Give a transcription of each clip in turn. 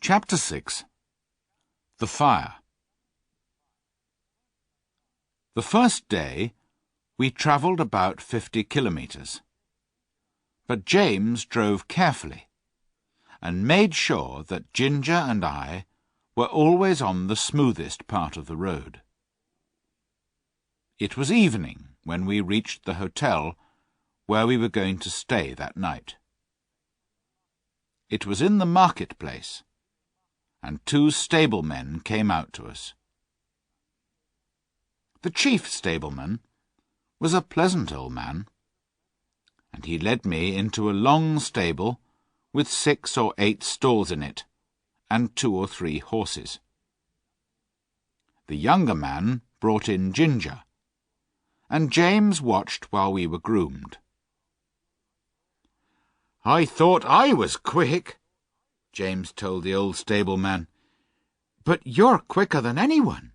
Chapter 6. The Fire. The first day, we travelled about 50 kilometres. But James drove carefully and made sure that Ginger and I were always on the smoothest part of the road. It was evening when we reached the hotel where we were going to stay that night. It was in the marketplace, and 2 stablemen came out to us. The chief stableman was a pleasant old man, and he led me into a long stable with 6 or 8 stalls in it, and 2 or 3 horses. The younger man brought in Ginger, and James watched while we were groomed. "I thought I was quick," James told the old stableman, "but you're quicker than anyone."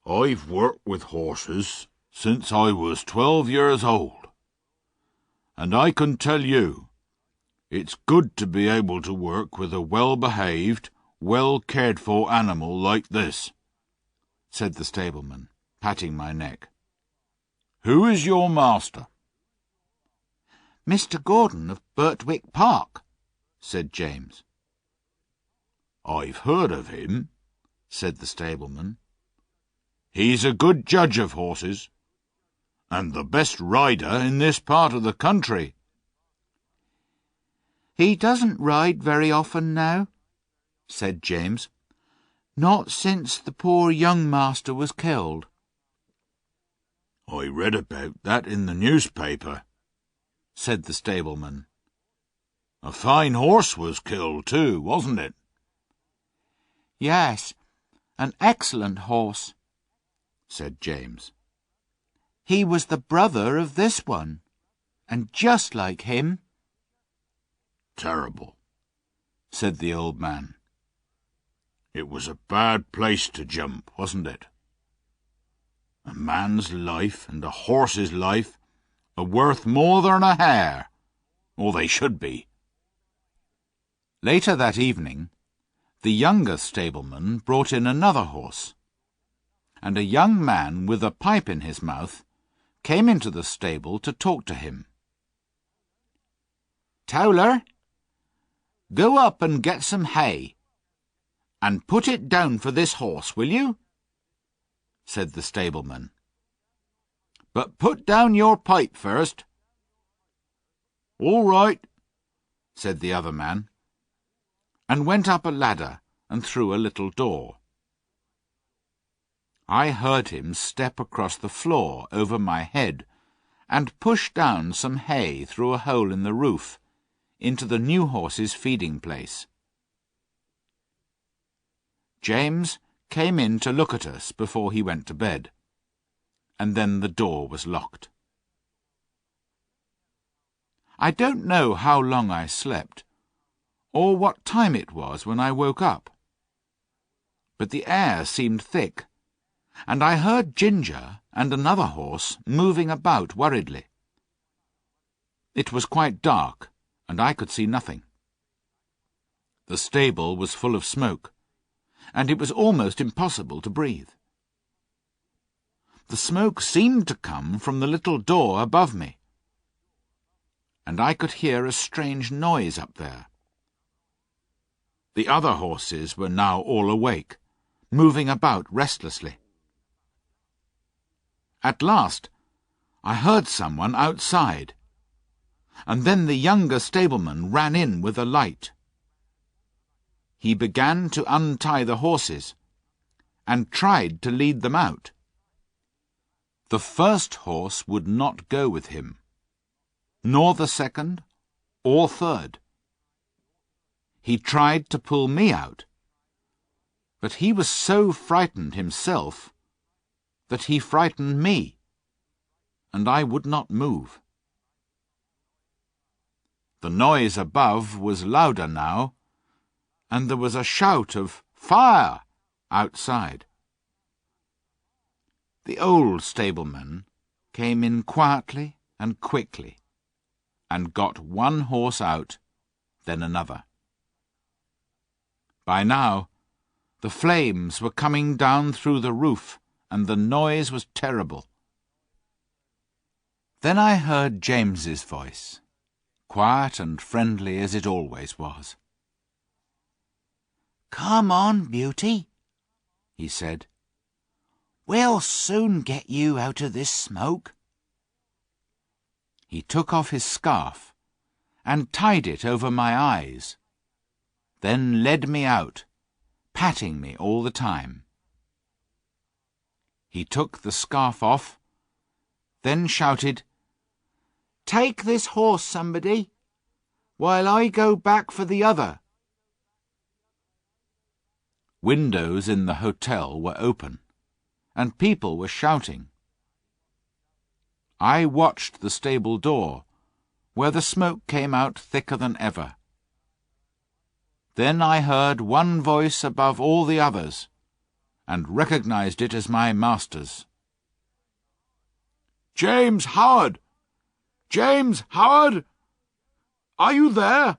"I've worked with horses since I was 12 years old, and I can tell you, it's good to be able to work with a well-behaved, well-cared-for animal like this," said the stableman, patting my neck. "Who is your master?" "Mr. Gordon of Birtwick Park," said James. "I've heard of him," said the stableman. "He's a good judge of horses, and the best rider in this part of the country." "He doesn't ride very often now," said James. "Not since the poor young master was killed." "I read about that in the newspaper," said the stableman. "A fine horse was killed too, wasn't it?" "Yes, an excellent horse," said James. "He was the brother of this one, and just like him." "Terrible," said the old man. "It was a bad place to jump, wasn't it? A man's life and a horse's life are worth more than a hair, or they should be." Later that evening, the younger stableman brought in another horse, and a young man with a pipe in his mouth came into the stable to talk to him. "Towler, go up and get some hay, and put it down for this horse, will you?" said the stableman. "But put down your pipe first." "All right," said the other man, and went up a ladder and through a little door. I heard him step across the floor over my head and push down some hay through a hole in the roof into the new horse's feeding place. James came in to look at us before he went to bed, and then the door was locked. I don't know how long I slept, or what time it was when I woke up, but the air seemed thick, and I heard Ginger and another horse moving about worriedly. It was quite dark, and I could see nothing. The stable was full of smoke, and it was almost impossible to breathe. The smoke seemed to come from the little door above me, and I could hear a strange noise up there. The other horses were now all awake, moving about restlessly. At last, I heard someone outside, and then the younger stableman ran in with a light. He began to untie the horses, and tried to lead them out. The first horse would not go with him, nor the second or third. He tried to pull me out, but he was so frightened himself that he frightened me, and I would not move. The noise above was louder now, and there was a shout of "Fire!" outside. The old stableman came in quietly and quickly, and got one horse out, then another. By now, the flames were coming down through the roof, and the noise was terrible. Then I heard James's voice, quiet and friendly as it always was. "Come on, Beauty," he said. "We'll soon get you out of this smoke." He took off his scarf and tied it over my eyes, then led me out, patting me all the time. He took the scarf off, then shouted, "Take this horse, somebody, while I go back for the other." Windows in the hotel were open, and people were shouting. I watched the stable door, where the smoke came out thicker than ever. Then I heard one voice above all the others, and recognized it as my master's. "James Howard! James Howard! Are you there?"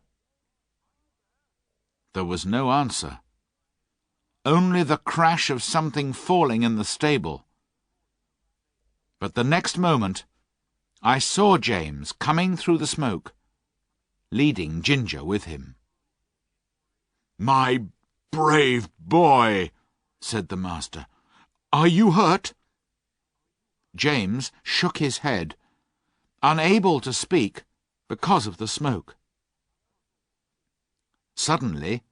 There was no answer, only the crash of something falling in the stable. But the next moment I saw James coming through the smoke, leading Ginger with him. "My brave boy," said the master. "Are you hurt?" James shook his head, unable to speak because of the smoke. Suddenly,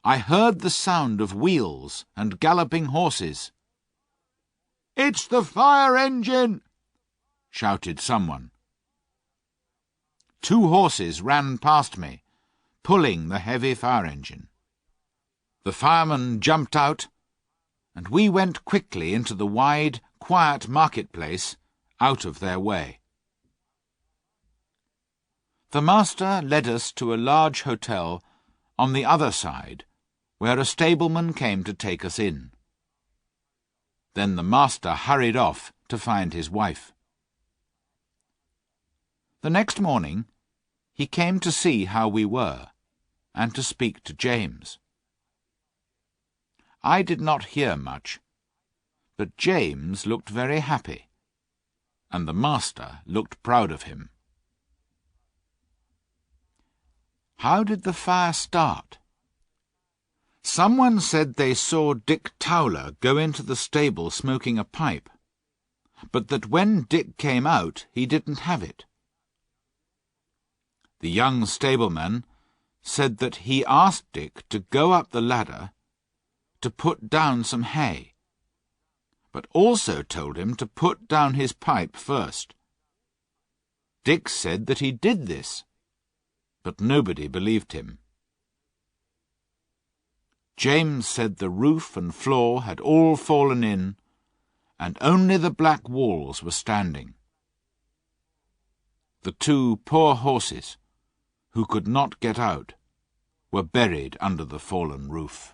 I heard the sound of wheels and galloping horses. "It's the fire engine!" shouted someone. 2 horses ran past me, pulling the heavy fire engine. The fireman jumped out, and we went quickly into the wide, quiet marketplace, out of their way. The master led us to a large hotel on the other side, where a stableman came to take us in. Then the master hurried off to find his wife. The next morning he came to see how we were, and to speak to James. I did not hear much, but James looked very happy, and the master looked proud of him. How did the fire start? Someone said they saw Dick Towler go into the stable smoking a pipe, but that when Dick came out he didn't have it. The young stableman said that he asked Dick to go up the ladder to put down some hay, but also told him to put down his pipe first. Dick said that he did this, but nobody believed him. James said the roof and floor had all fallen in, and only the black walls were standing. The 2 poor horses, who could not get out, were buried under the fallen roof.